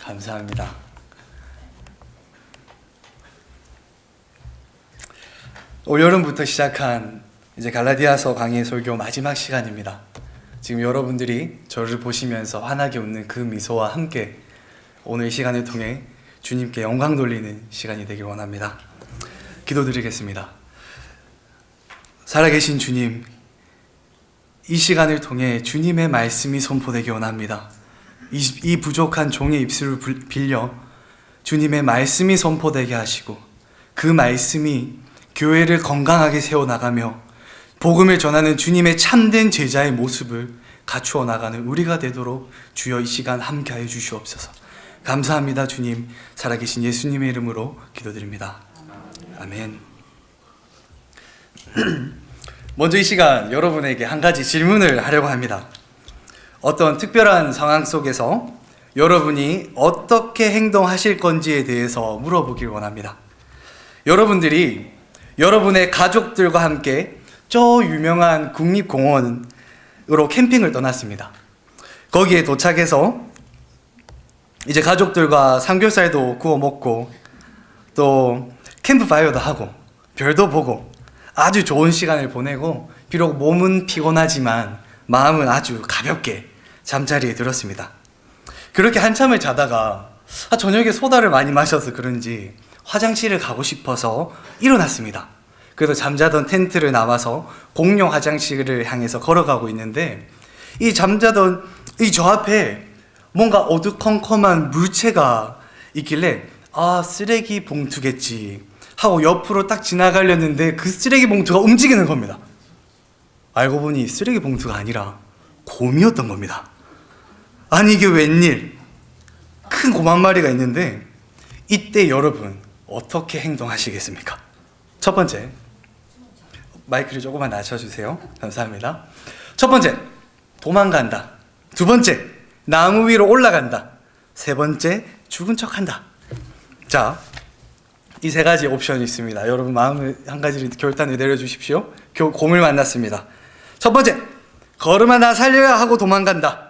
감사합니다. 올 여름부터 시작한 이제 갈라디아서 강의 설교 마지막 시간입니다. 지금 여러분들이 저를 보시면서 환하게 웃는 그 미소와 함께 오늘 이 시간을 통해 주님께 영광 돌리는 시간이 되길 원합니다. 기도드리겠습니다. 살아계신 주님, 이 시간을 통해 주님의 말씀이 선포되기 원합니다. 이 부족한 종의 입술을 빌려 주님의 말씀이 선포되게 하시고 그 말씀이 교회를 건강하게 세워나가며 복음을 전하는 주님의 참된 제자의 모습을 갖추어 나가는 우리가 되도록 주여 이 시간 함께하여 주시옵소서. 감사합니다. 주님, 살아계신 예수님의 이름으로 기도드립니다. 아멘. 먼저 이 시간 여러분에게 한 가지 질문을 하려고 합니다. 어떤 특별한 상황 속에서 여러분이 어떻게 행동하실 건지에 대해서 물어보길 원합니다. 여러분들이 여러분의 가족들과 함께 저 유명한 국립공원으로 캠핑을 떠났습니다. 거기에 도착해서 이제 가족들과 삼겹살도 구워 먹고 또 캠프파이어도 하고 별도 보고 아주 좋은 시간을 보내고 비록 몸은 피곤하지만 마음은 아주 가볍게 잠자리에 들었습니다. 그렇게 한참을 자다가 저녁에 소다를 많이 마셔서 그런지 화장실을 가고 싶어서 일어났습니다. 그래서 잠자던 텐트를 나와서 공용 화장실을 향해서 걸어가고 있는데 이 잠자던 저 앞에 뭔가 어두컴컴한 물체가 있길래 쓰레기 봉투겠지 하고 옆으로 딱 지나가려는데 그 쓰레기 봉투가 움직이는 겁니다. 알고 보니 쓰레기 봉투가 아니라 곰이었던 겁니다. 아니 이게 웬일? 큰 곰 한 마리가 있는데 이때 여러분 어떻게 행동하시겠습니까? 첫 번째, 마이크를 조금만 낮춰주세요. 감사합니다. 첫 번째, 도망간다. 두 번째, 나무 위로 올라간다. 세 번째, 죽은 척한다. 자, 이 세 가지 옵션이 있습니다. 여러분 마음을 한 가지를 결단을 내려주십시오. 곰을 만났습니다. 첫 번째, 걸음아 나 살려야 하고 도망간다.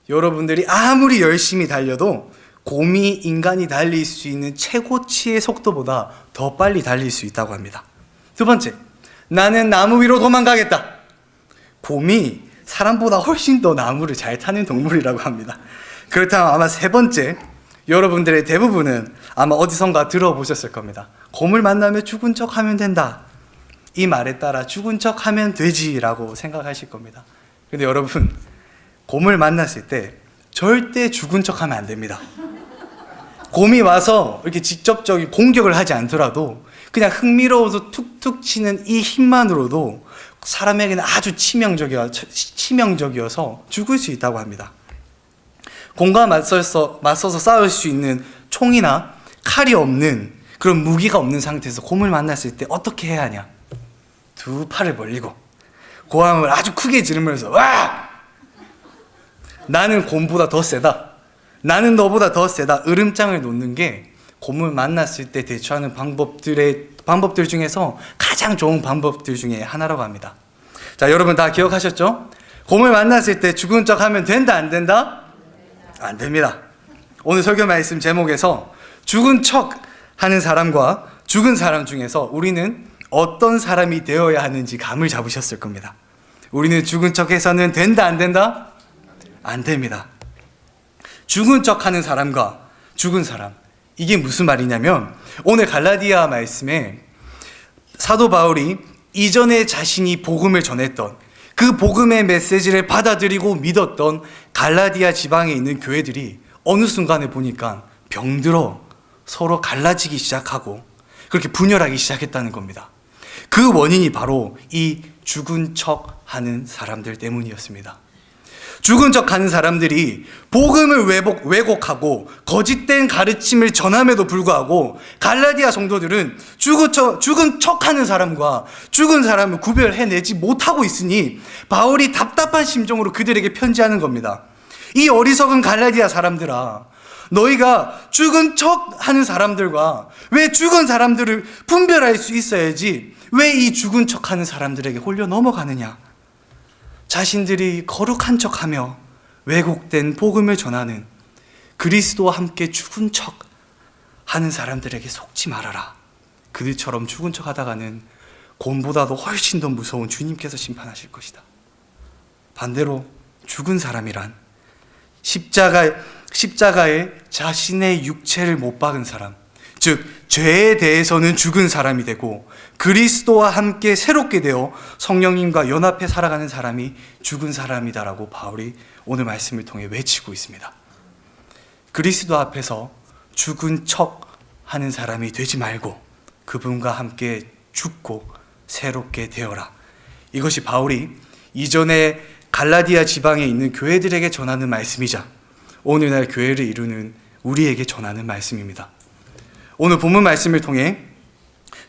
여러분들이 아무리 열심히 달려도 곰이 인간이 달릴 수 있는 최고치의 속도보다 더 빨리 달릴 수 있다고 합니다. 두 번째, 나는 나무 위로 도망가겠다. 곰이 사람보다 훨씬 더 나무를 잘 타는 동물이라고 합니다. 그렇다면 아마 세 번째, 여러분들의 대부분은 아마 어디선가 들어보셨을 겁니다. 곰을 만나면 죽은 척 하면 된다. 이 말에 따라 죽은 척 하면 되지라고 생각하실 겁니다. 근데 여러분, 곰을 만났을 때 절대 죽은 척 하면 안 됩니다. 곰이 와서 이렇게 직접적인 공격을 하지 않더라도 그냥 흥미로워서 툭툭 치는 이 힘만으로도 사람에게는 아주 치명적이어서 죽을 수 있다고 합니다. 곰과 맞서서 싸울 수 있는 총이나 칼이 없는 그런 무기가 없는 상태에서 곰을 만났을 때 어떻게 해야 하냐? 두 팔을 벌리고 고함을 아주 크게 지르면서 와! 나는 곰보다 더 세다. 나는 너보다 더 세다. 으름장을 놓는 게 곰을 만났을 때 대처하는 방법들 중에서 가장 좋은 방법들 중에 하나라고 합니다. 자, 여러분 다 기억하셨죠? 곰을 만났을 때 죽은 척 하면 된다, 안 된다? 안 됩니다. 오늘 설교 말씀 제목에서 죽은 척 하는 사람과 죽은 사람 중에서 우리는 어떤 사람이 되어야 하는지 감을 잡으셨을 겁니다. 우리는 죽은 척 해서는 된다, 안 된다? 안 됩니다. 죽은 척 하는 사람과 죽은 사람, 이게 무슨 말이냐면 오늘 갈라디아 말씀에 사도 바울이 이전에 자신이 복음을 전했던 그 복음의 메시지를 받아들이고 믿었던 갈라디아 지방에 있는 교회들이 어느 순간에 보니까 병들어 서로 갈라지기 시작하고 그렇게 분열하기 시작했다는 겁니다. 그 원인이 바로 이 죽은 척 하는 사람들 때문이었습니다. 죽은 척 하는 사람들이 복음을 왜곡하고 거짓된 가르침을 전함에도 불구하고 갈라디아 성도들은 죽은 척 하는 사람과 죽은 사람을 구별해내지 못하고 있으니 바울이 답답한 심정으로 그들에게 편지하는 겁니다. 이 어리석은 갈라디아 사람들아, 너희가 죽은 척 하는 사람들과 왜 죽은 사람들을 분별할 수 있어야지 왜 이 죽은 척 하는 사람들에게 홀려 넘어가느냐? 자신들이 거룩한 척하며 왜곡된 복음을 전하는 그리스도와 함께 죽은 척 하는 사람들에게 속지 말아라. 그들처럼 죽은 척 하다가는 곰보다도 훨씬 더 무서운 주님께서 심판하실 것이다. 반대로 죽은 사람이란 십자가에 자신의 육체를 못 박은 사람, 즉 죄에 대해서는 죽은 사람이 되고 그리스도와 함께 새롭게 되어 성령님과 연합해 살아가는 사람이 죽은 사람이다라고 바울이 오늘 말씀을 통해 외치고 있습니다. 그리스도 앞에서 죽은 척 하는 사람이 되지 말고 그분과 함께 죽고 새롭게 되어라. 이것이 바울이 이전에 갈라디아 지방에 있는 교회들에게 전하는 말씀이자 오늘날 교회를 이루는 우리에게 전하는 말씀입니다. 오늘 본문 말씀을 통해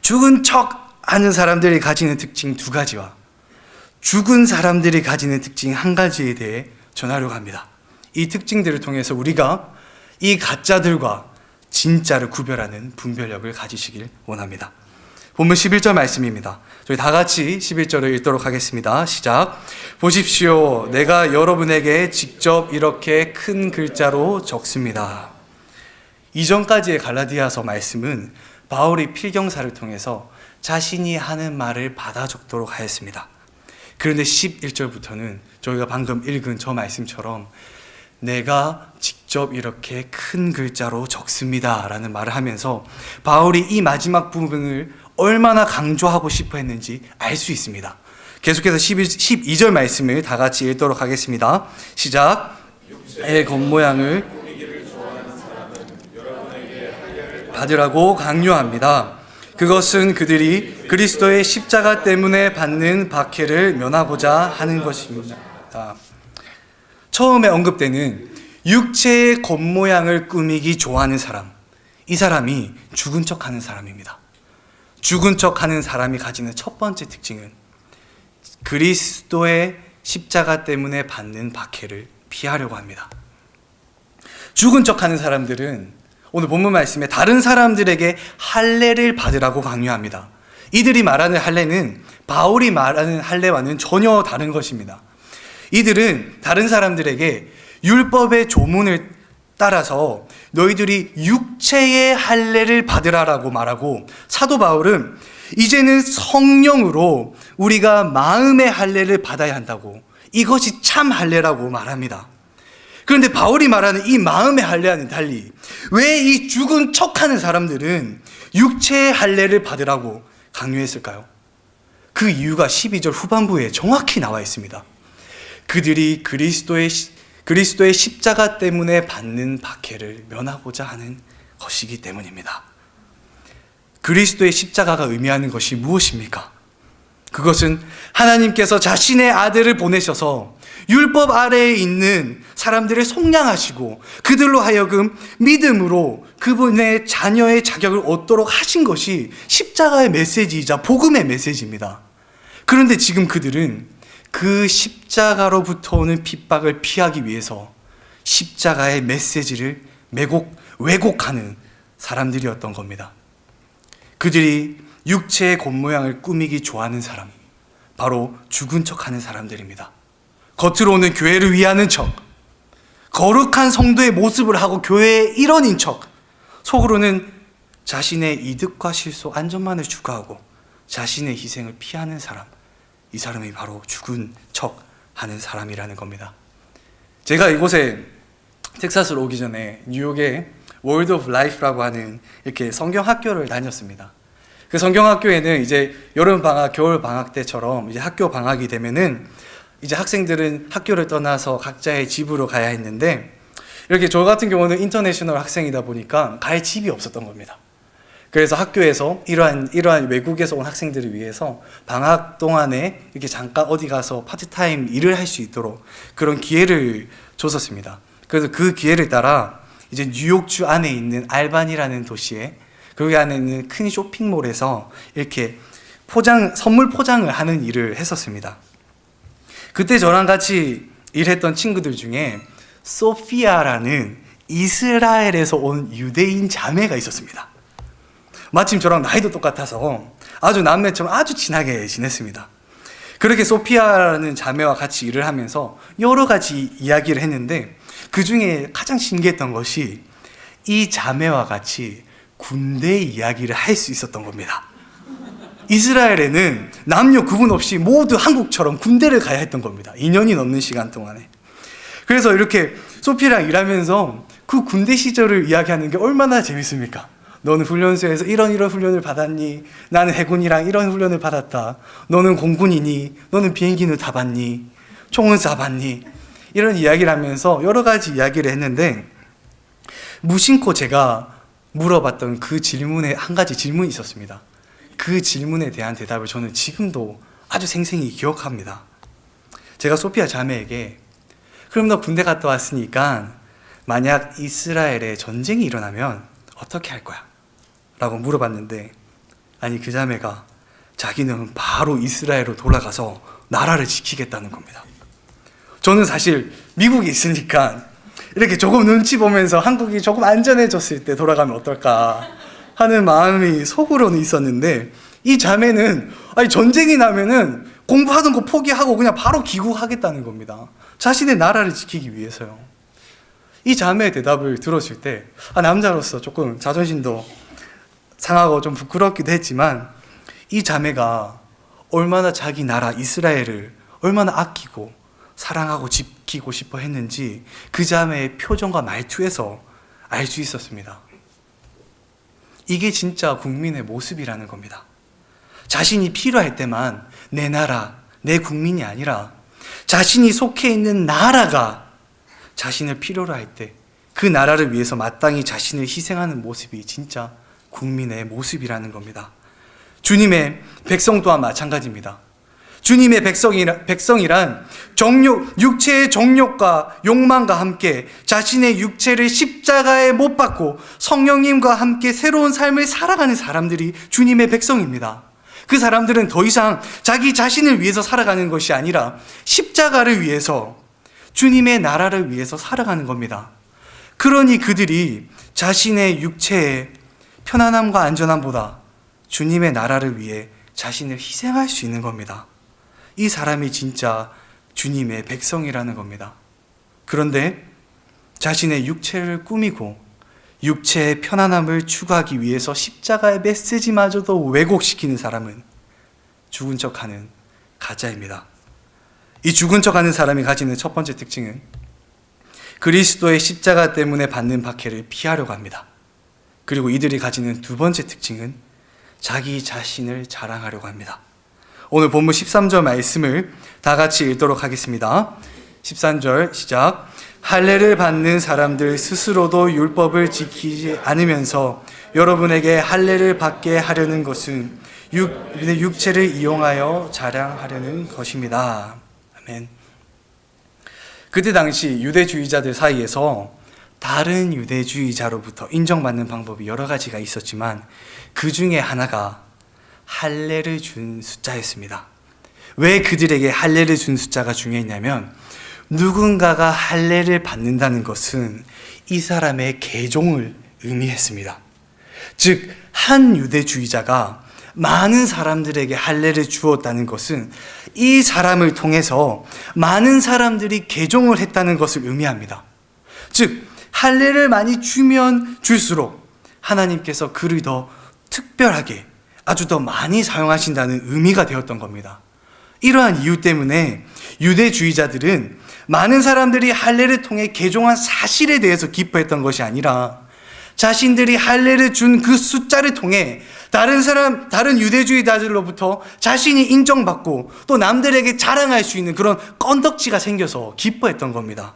죽은 척 하는 사람들이 가지는 특징 두 가지와 죽은 사람들이 가지는 특징 한 가지에 대해 전하려고 합니다. 이 특징들을 통해서 우리가 이 가짜들과 진짜를 구별하는 분별력을 가지시길 원합니다. 본문 11절 말씀입니다. 저희 다 같이 11절을 읽도록 하겠습니다. 시작. 보십시오. 내가 여러분에게 직접 이렇게 큰 글자로 적습니다. 이전까지의 갈라디아서 말씀은 바울이 필경사를 통해서 자신이 하는 말을 받아 적도록 하였습니다. 그런데 11절부터는 저희가 방금 읽은 저 말씀처럼 내가 직접 이렇게 큰 글자로 적습니다 라는 말을 하면서 바울이 이 마지막 부분을 얼마나 강조하고 싶어 했는지 알 수 있습니다. 계속해서 12절 말씀을 다 같이 읽도록 하겠습니다. 시작. 의 겉모양을 받으라고 강요합니다. 그것은 그들이 그리스도의 십자가 때문에 받는 박해를 면하고자 하는 것입니다. 처음에 언급되는 육체의 겉모양을 꾸미기 좋아하는 사람, 이 사람이 죽은 척하는 사람입니다. 죽은 척하는 사람이 가지는 첫 번째 특징은 그리스도의 십자가 때문에 받는 박해를 피하려고 합니다. 죽은 척하는 사람들은 오늘 본문 말씀에 다른 사람들에게 할례를 받으라고 강요합니다. 이들이 말하는 할례는 바울이 말하는 할례와는 전혀 다른 것입니다. 이들은 다른 사람들에게 율법의 조문을 따라서 너희들이 육체의 할례를 받으라라고 말하고, 사도 바울은 이제는 성령으로 우리가 마음의 할례를 받아야 한다고, 이것이 참 할례라고 말합니다. 그런데 바울이 말하는 이 마음의 할례와는 달리 왜 이 죽은 척하는 사람들은 육체의 할례를 받으라고 강요했을까요? 그 이유가 12절 후반부에 정확히 나와 있습니다. 그들이 그리스도의 십자가 때문에 받는 박해를 면하고자 하는 것이기 때문입니다. 그리스도의 십자가가 의미하는 것이 무엇입니까? 그것은 하나님께서 자신의 아들을 보내셔서 율법 아래에 있는 사람들을 속량하시고 그들로 하여금 믿음으로 그분의 자녀의 자격을 얻도록 하신 것이 십자가의 메시지이자 복음의 메시지입니다. 그런데 지금 그들은 그 십자가로부터 오는 핍박을 피하기 위해서 십자가의 메시지를 왜곡하는 사람들이었던 겁니다. 그들이 육체의 겉모양을 꾸미기 좋아하는 사람, 바로 죽은 척하는 사람들입니다. 겉으로는 교회를 위하는 척, 거룩한 성도의 모습을 하고 교회의 일원인 척, 속으로는 자신의 이득과 실속, 안전만을 추구하고 자신의 희생을 피하는 사람, 이 사람이 바로 죽은 척하는 사람이라는 겁니다. 제가 이곳에 텍사스로 오기 전에 뉴욕의 월드 오브 라이프라고 하는 이렇게 성경학교를 다녔습니다. 그 성경학교에는 이제 여름 방학, 겨울 방학 때처럼 이제 학교 방학이 되면은 이제 학생들은 학교를 떠나서 각자의 집으로 가야 했는데, 이렇게 저 같은 경우는 인터내셔널 학생이다 보니까 갈 집이 없었던 겁니다. 그래서 학교에서 이러한 외국에서 온 학생들을 위해서 방학 동안에 이렇게 잠깐 어디 가서 파트타임 일을 할 수 있도록 그런 기회를 줬었습니다. 그래서 그 기회를 따라 이제 뉴욕주 안에 있는 알반이라는 도시에, 거기 안에 있는 큰 쇼핑몰에서 이렇게 선물 포장을 하는 일을 했었습니다. 그때 저랑 같이 일했던 친구들 중에 소피아라는 이스라엘에서 온 유대인 자매가 있었습니다. 마침 저랑 나이도 똑같아서 아주 남매처럼 아주 친하게 지냈습니다. 그렇게 소피아라는 자매와 같이 일을 하면서 여러 가지 이야기를 했는데, 그 중에 가장 신기했던 것이 이 자매와 같이 군대 이야기를 할 수 있었던 겁니다. 이스라엘에는 남녀 구분 없이 모두 한국처럼 군대를 가야 했던 겁니다. 2년이 넘는 시간 동안에. 그래서 이렇게 소피랑 일하면서 그 군대 시절을 이야기하는 게 얼마나 재밌습니까? 너는 훈련소에서 이런 훈련을 받았니? 나는 해군이랑 이런 훈련을 받았다. 너는 공군이니? 너는 비행기는 타봤니? 총은 쏴봤니? 이런 이야기를 하면서 여러 가지 이야기를 했는데, 무심코 제가 물어봤던 그 질문에 한 가지 질문이 있었습니다. 그 질문에 대한 대답을 저는 지금도 아주 생생히 기억합니다. 제가 소피아 자매에게 그럼 너 군대 갔다 왔으니까 만약 이스라엘에 전쟁이 일어나면 어떻게 할 거야? 라고 물어봤는데, 아니 그 자매가 자기는 바로 이스라엘로 돌아가서 나라를 지키겠다는 겁니다. 저는 사실 미국에 있으니까 이렇게 조금 눈치 보면서 한국이 조금 안전해졌을 때 돌아가면 어떨까 하는 마음이 속으로는 있었는데, 이 자매는 아니 전쟁이 나면은 공부하던 거 포기하고 그냥 바로 귀국하겠다는 겁니다. 자신의 나라를 지키기 위해서요. 이 자매의 대답을 들었을 때 남자로서 조금 자존심도 상하고 좀 부끄럽기도 했지만, 이 자매가 얼마나 자기 나라 이스라엘을 얼마나 아끼고 사랑하고 지키고 싶어 했는지 그 자매의 표정과 말투에서 알 수 있었습니다. 이게 진짜 국민의 모습이라는 겁니다. 자신이 필요할 때만 내 나라, 내 국민이 아니라 자신이 속해 있는 나라가 자신을 필요로 할 때 그 나라를 위해서 마땅히 자신을 희생하는 모습이 진짜 국민의 모습이라는 겁니다. 주님의 백성 또한 마찬가지입니다. 주님의 백성이란 육체의 정욕과 욕망과 함께 자신의 육체를 십자가에 못 박고 성령님과 함께 새로운 삶을 살아가는 사람들이 주님의 백성입니다. 그 사람들은 더 이상 자기 자신을 위해서 살아가는 것이 아니라 십자가를 위해서, 주님의 나라를 위해서 살아가는 겁니다. 그러니 그들이 자신의 육체의 편안함과 안전함보다 주님의 나라를 위해 자신을 희생할 수 있는 겁니다. 이 사람이 진짜 주님의 백성이라는 겁니다. 그런데 자신의 육체를 꾸미고 육체의 편안함을 추구하기 위해서 십자가의 메시지마저도 왜곡시키는 사람은 죽은 척하는 가짜입니다. 이 죽은 척하는 사람이 가지는 첫 번째 특징은 그리스도의 십자가 때문에 받는 박해를 피하려고 합니다. 그리고 이들이 가지는 두 번째 특징은 자기 자신을 자랑하려고 합니다. 오늘 본문 13절 말씀을 다 같이 읽도록 하겠습니다. 13절 시작. 할례를 받는 사람들 스스로도 율법을 지키지 않으면서 여러분에게 할례를 받게 하려는 것은 육체를 이용하여 자랑하려는 것입니다. 아멘. 그때 당시 유대주의자들 사이에서 다른 유대주의자로부터 인정받는 방법이 여러 가지가 있었지만 그 중에 하나가 할례를 준 숫자였습니다. 왜 그들에게 할례를 준 숫자가 중요했냐면, 누군가가 할례를 받는다는 것은 이 사람의 계종을 의미했습니다. 즉, 한 유대주의자가 많은 사람들에게 할례를 주었다는 것은 이 사람을 통해서 많은 사람들이 계종을 했다는 것을 의미합니다. 즉, 할례를 많이 주면 줄수록 하나님께서 그를 더 특별하게 아주 더 많이 사용하신다는 의미가 되었던 겁니다. 이러한 이유 때문에 유대주의자들은 많은 사람들이 할례를 통해 계종한 사실에 대해서 기뻐했던 것이 아니라 자신들이 할례를 준 그 숫자를 통해 다른 유대주의자들로부터 자신이 인정받고 또 남들에게 자랑할 수 있는 그런 건덕지가 생겨서 기뻐했던 겁니다.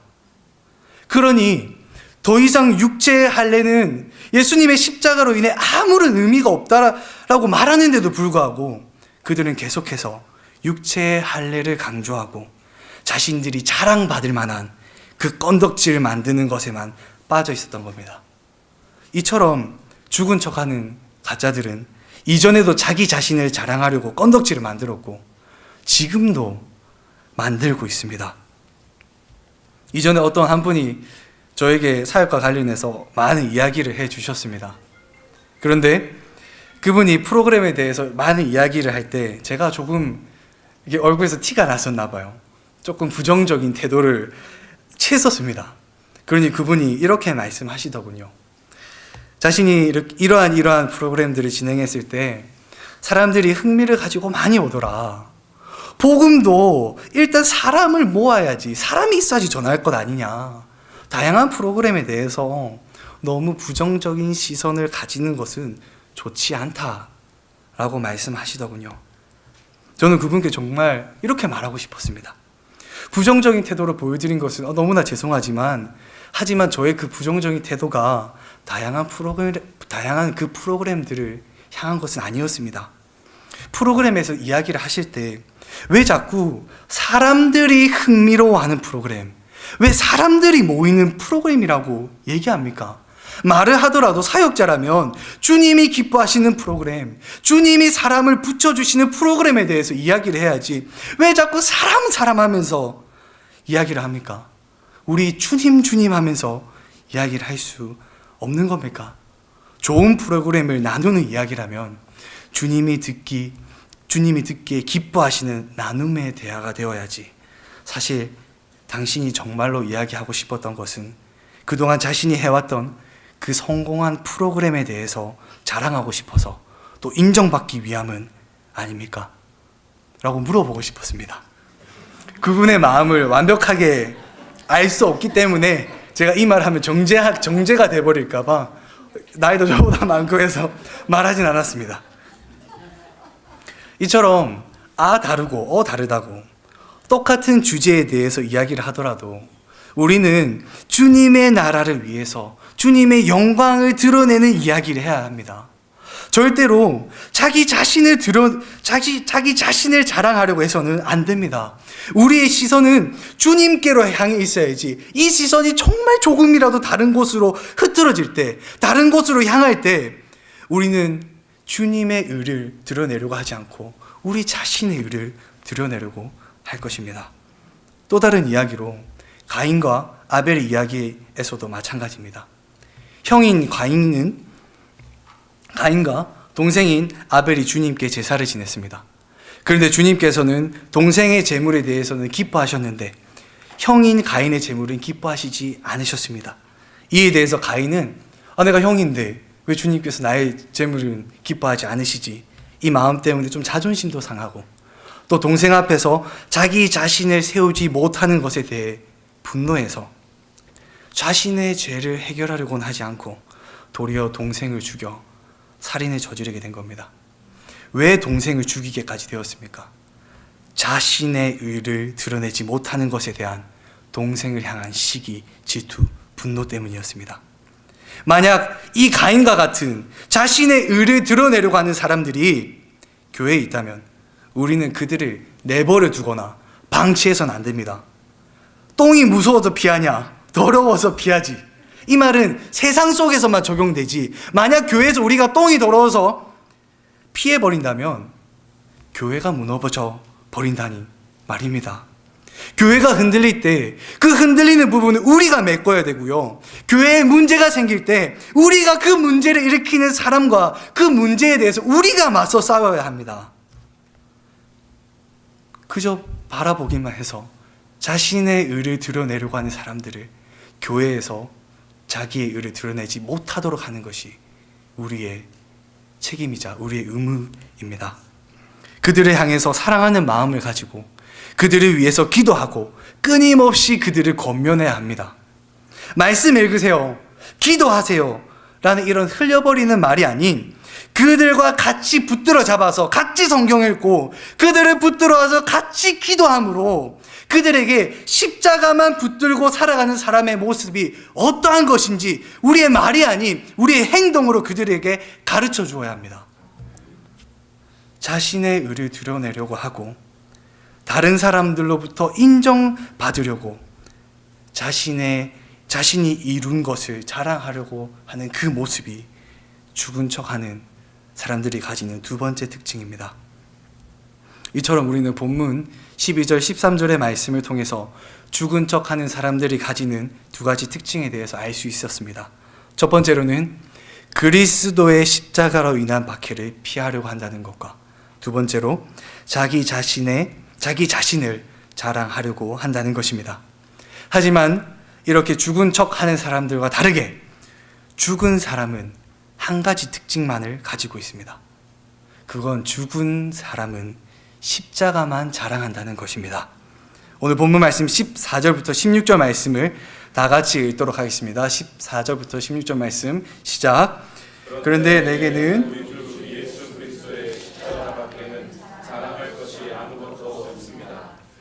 그러니 더 이상 육체의 할례는 예수님의 십자가로 인해 아무런 의미가 없다라고 말하는데도 불구하고 그들은 계속해서 육체의 할례를 강조하고 자신들이 자랑받을 만한 그 건덕지를 만드는 것에만 빠져 있었던 겁니다. 이처럼 죽은 척하는 가짜들은 이전에도 자기 자신을 자랑하려고 건덕지를 만들었고 지금도 만들고 있습니다. 이전에 어떤 한 분이 저에게 사역과 관련해서 많은 이야기를 해주셨습니다. 그런데 그분이 프로그램에 대해서 많은 이야기를 할 때 제가 조금 이게 얼굴에서 티가 났었나 봐요. 조금 부정적인 태도를 취했었습니다. 그러니 그분이 이렇게 말씀하시더군요. 자신이 이러한 프로그램들을 진행했을 때 사람들이 흥미를 가지고 많이 오더라. 복음도 일단 사람을 모아야지, 사람이 있어야지 전할 것 아니냐. 다양한 프로그램에 대해서 너무 부정적인 시선을 가지는 것은 좋지 않다라고 말씀하시더군요. 저는 그분께 정말 이렇게 말하고 싶었습니다. 부정적인 태도를 보여드린 것은 너무나 죄송하지만, 하지만 저의 그 부정적인 태도가 다양한 그 프로그램들을 향한 것은 아니었습니다. 프로그램에서 이야기를 하실 때 왜 자꾸 사람들이 흥미로워하는 프로그램, 왜 사람들이 모이는 프로그램이라고 얘기합니까? 말을 하더라도 사역자라면 주님이 기뻐하시는 프로그램, 주님이 사람을 붙여주시는 프로그램에 대해서 이야기를 해야지 왜 자꾸 사람 하면서 이야기를 합니까? 우리 주님 하면서 이야기를 할 수 없는 겁니까? 좋은 프로그램을 나누는 이야기라면 주님이 듣기에 기뻐하시는 나눔의 대화가 되어야지. 사실 당신이 정말로 이야기하고 싶었던 것은 그동안 자신이 해왔던 그 성공한 프로그램에 대해서 자랑하고 싶어서 또 인정받기 위함은 아닙니까? 라고 물어보고 싶었습니다. 그분의 마음을 완벽하게 알 수 없기 때문에 제가 이 말을 하면 정죄가 돼버릴까봐 나이도 저보다 많고 해서 말하진 않았습니다. 이처럼 다르고 다르다고 똑같은 주제에 대해서 이야기를 하더라도 우리는 주님의 나라를 위해서 주님의 영광을 드러내는 이야기를 해야 합니다. 절대로 자기 자신을 자랑하려고 해서는 안 됩니다. 우리의 시선은 주님께로 향해 있어야지. 이 시선이 정말 조금이라도 다른 곳으로 흐트러질 때, 다른 곳으로 향할 때 우리는 주님의 의를 드러내려고 하지 않고 우리 자신의 의를 드러내려고 할 것입니다. 또 다른 이야기로 가인과 아벨의 이야기에서도 마찬가지입니다. 형인 가인과 동생인 아벨이 주님께 제사를 지냈습니다. 그런데 주님께서는 동생의 제물에 대해서는 기뻐하셨는데 형인 가인의 제물은 기뻐하시지 않으셨습니다. 이에 대해서 가인은 내가 형인데 왜 주님께서 나의 제물은 기뻐하지 않으시지? 이 마음 때문에 좀 자존심도 상하고 또 동생 앞에서 자기 자신을 세우지 못하는 것에 대해 분노해서 자신의 죄를 해결하려고는 하지 않고 도리어 동생을 죽여 살인을 저지르게 된 겁니다. 왜 동생을 죽이게까지 되었습니까? 자신의 의를 드러내지 못하는 것에 대한 동생을 향한 시기, 질투, 분노 때문이었습니다. 만약 이 가인과 같은 자신의 의를 드러내려고 하는 사람들이 교회에 있다면 우리는 그들을 내버려 두거나 방치해서는 안 됩니다. 똥이 무서워서 피하냐? 더러워서 피하지. 이 말은 세상 속에서만 적용되지, 만약 교회에서 우리가 똥이 더러워서 피해버린다면 교회가 무너져 버린다니 말입니다. 교회가 흔들릴 때 그 흔들리는 부분은 우리가 메꿔야 되고요, 교회에 문제가 생길 때 우리가 그 문제를 일으키는 사람과 그 문제에 대해서 우리가 맞서 싸워야 합니다. 그저 바라보기만 해서 자신의 의를 드러내려고 하는 사람들을 교회에서 자기의 의를 드러내지 못하도록 하는 것이 우리의 책임이자 우리의 의무입니다. 그들을 향해서 사랑하는 마음을 가지고 그들을 위해서 기도하고 끊임없이 그들을 권면해야 합니다. 말씀 읽으세요, 기도하세요 라는 이런 흘려버리는 말이 아닌, 그들과 같이 붙들어 잡아서 같이 성경 읽고 그들을 붙들어서 같이 기도함으로 그들에게 십자가만 붙들고 살아가는 사람의 모습이 어떠한 것인지 우리의 말이 아닌 우리의 행동으로 그들에게 가르쳐 주어야 합니다. 자신의 의를 드러내려고 하고 다른 사람들로부터 인정받으려고 자신이 이룬 것을 자랑하려고 하는 그 모습이 죽은 척하는 사람들이 가지는 두 번째 특징입니다. 이처럼 우리는 본문 12절 13절의 말씀을 통해서 죽은 척하는 사람들이 가지는 두 가지 특징에 대해서 알 수 있었습니다. 첫 번째로는 그리스도의 십자가로 인한 박해를 피하려고 한다는 것과, 두 번째로 자기 자신을 자랑하려고 한다는 것입니다. 하지만 이렇게 죽은 척 하는 사람들과 다르게 죽은 사람은 한 가지 특징만을 가지고 있습니다. 그건 죽은 사람은 십자가만 자랑한다는 것입니다. 오늘 본문 말씀 14절부터 16절 말씀을 다 같이 읽도록 하겠습니다. 14절부터 16절 말씀 시작. 그런데 내게는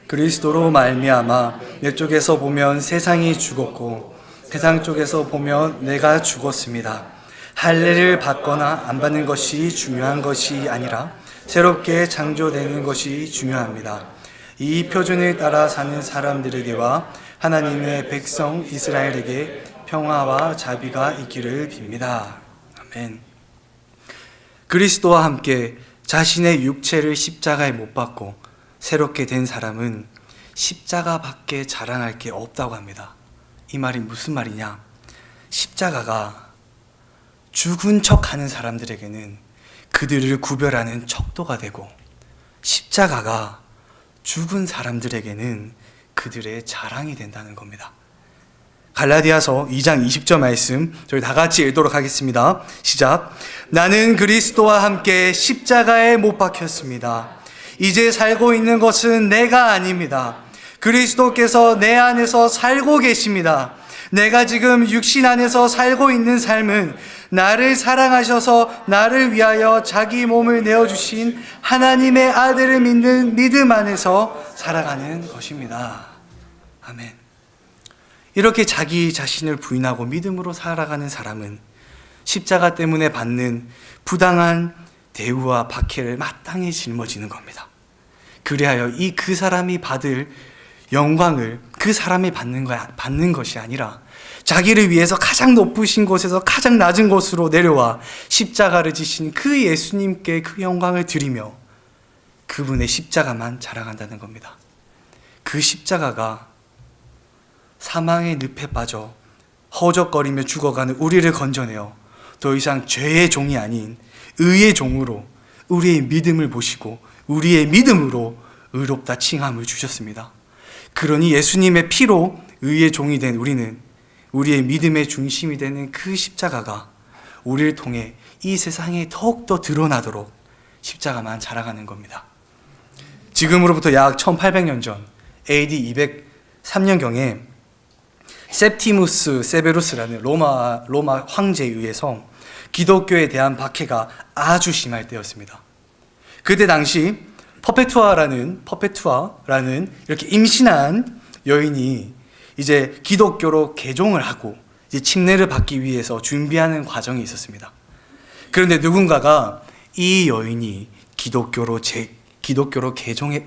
그리스도로 말미암아 내 쪽에서 보면 세상이 죽었고 세상 쪽에서 보면 내가 죽었습니다. 할례를 받거나 안 받는 것이 중요한 것이 아니라 새롭게 창조되는 것이 중요합니다. 이 표준을 따라 사는 사람들에게와 하나님의 백성 이스라엘에게 평화와 자비가 있기를 빕니다. 아멘. 그리스도와 함께 자신의 육체를 십자가에 못 박고 새롭게 된 사람은 십자가밖에 자랑할 게 없다고 합니다. 이 말이 무슨 말이냐? 십자가가 죽은 척하는 사람들에게는 그들을 구별하는 척도가 되고, 십자가가 죽은 사람들에게는 그들의 자랑이 된다는 겁니다. 갈라디아서 2장 20절 말씀 저희 다 같이 읽도록 하겠습니다. 시작. 나는 그리스도와 함께 십자가에 못 박혔습니다. 이제 살고 있는 것은 내가 아닙니다. 그리스도께서 내 안에서 살고 계십니다. 내가 지금 육신 안에서 살고 있는 삶은 나를 사랑하셔서 나를 위하여 자기 몸을 내어주신 하나님의 아들을 믿는 믿음 안에서 살아가는 것입니다. 아멘. 이렇게 자기 자신을 부인하고 믿음으로 살아가는 사람은 십자가 때문에 받는 부당한 대우와 박해를 마땅히 짊어지는 겁니다. 그리하여 그 사람이 받을 영광을 그 사람이 받는 것이 아니라 자기를 위해서 가장 높으신 곳에서 가장 낮은 곳으로 내려와 십자가를 지신 그 예수님께 그 영광을 드리며 그분의 십자가만 자랑한다는 겁니다. 그 십자가가 사망의 늪에 빠져 허우적거리며 죽어가는 우리를 건져내어 더 이상 죄의 종이 아닌 의의 종으로 우리의 믿음을 보시고 우리의 믿음으로 의롭다 칭함을 주셨습니다. 그러니 예수님의 피로 의의 종이 된 우리는 우리의 믿음의 중심이 되는 그 십자가가 우리를 통해 이 세상에 더욱더 드러나도록 십자가만 자랑하는 겁니다. 지금으로부터 약 1800년 전 AD 203년경에 셉티무스 세베루스라는 로마 황제에 의해서 기독교에 대한 박해가 아주 심할 때였습니다. 그때 당시 퍼페투아라는 이렇게 임신한 여인이 이제 기독교로 개종을 하고 이제 침례를 받기 위해서 준비하는 과정이 있었습니다. 그런데 누군가가 이 여인이 기독교로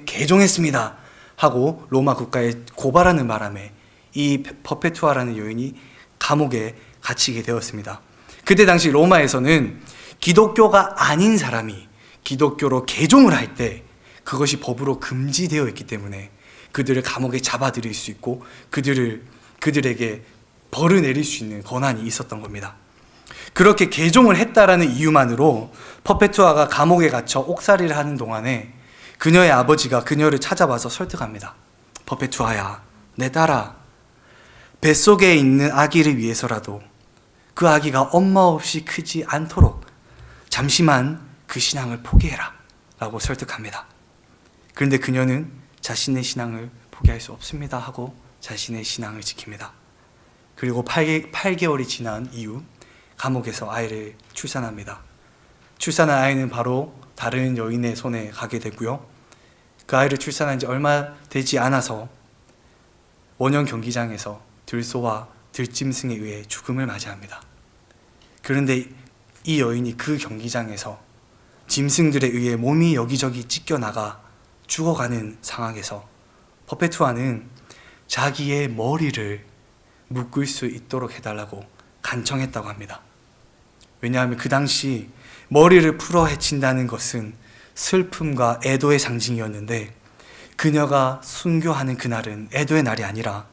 개종했습니다 하고 로마 국가에 고발하는 바람에 이 퍼페투아라는 여인이 감옥에 갇히게 되었습니다. 그때 당시 로마에서는 기독교가 아닌 사람이 기독교로 개종을 할 때 그것이 법으로 금지되어 있기 때문에 그들을 감옥에 잡아들일 수 있고 그들에게 벌을 내릴 수 있는 권한이 있었던 겁니다. 그렇게 개종을 했다라는 이유만으로 퍼페투아가 감옥에 갇혀 옥살이를 하는 동안에 그녀의 아버지가 그녀를 찾아와서 설득합니다. 퍼페투아야, 내 딸아, 뱃속에 있는 아기를 위해서라도 그 아기가 엄마 없이 크지 않도록 잠시만 그 신앙을 포기해라 라고 설득합니다. 그런데 그녀는 자신의 신앙을 포기할 수 없습니다 하고 자신의 신앙을 지킵니다. 그리고 8개월이 지난 이후 감옥에서 아이를 출산합니다. 출산한 아이는 바로 다른 여인의 손에 가게 되고요. 그 아이를 출산한 지 얼마 되지 않아서 원형 경기장에서 들소와 들짐승에 의해 죽음을 맞이합니다. 그런데 이 여인이 그 경기장에서 짐승들에 의해 몸이 여기저기 찢겨나가 죽어가는 상황에서 퍼페투아는 자기의 머리를 묶을 수 있도록 해달라고 간청했다고 합니다. 왜냐하면 그 당시 머리를 풀어 헤친다는 것은 슬픔과 애도의 상징이었는데 그녀가 순교하는 그날은 애도의 날이 아니라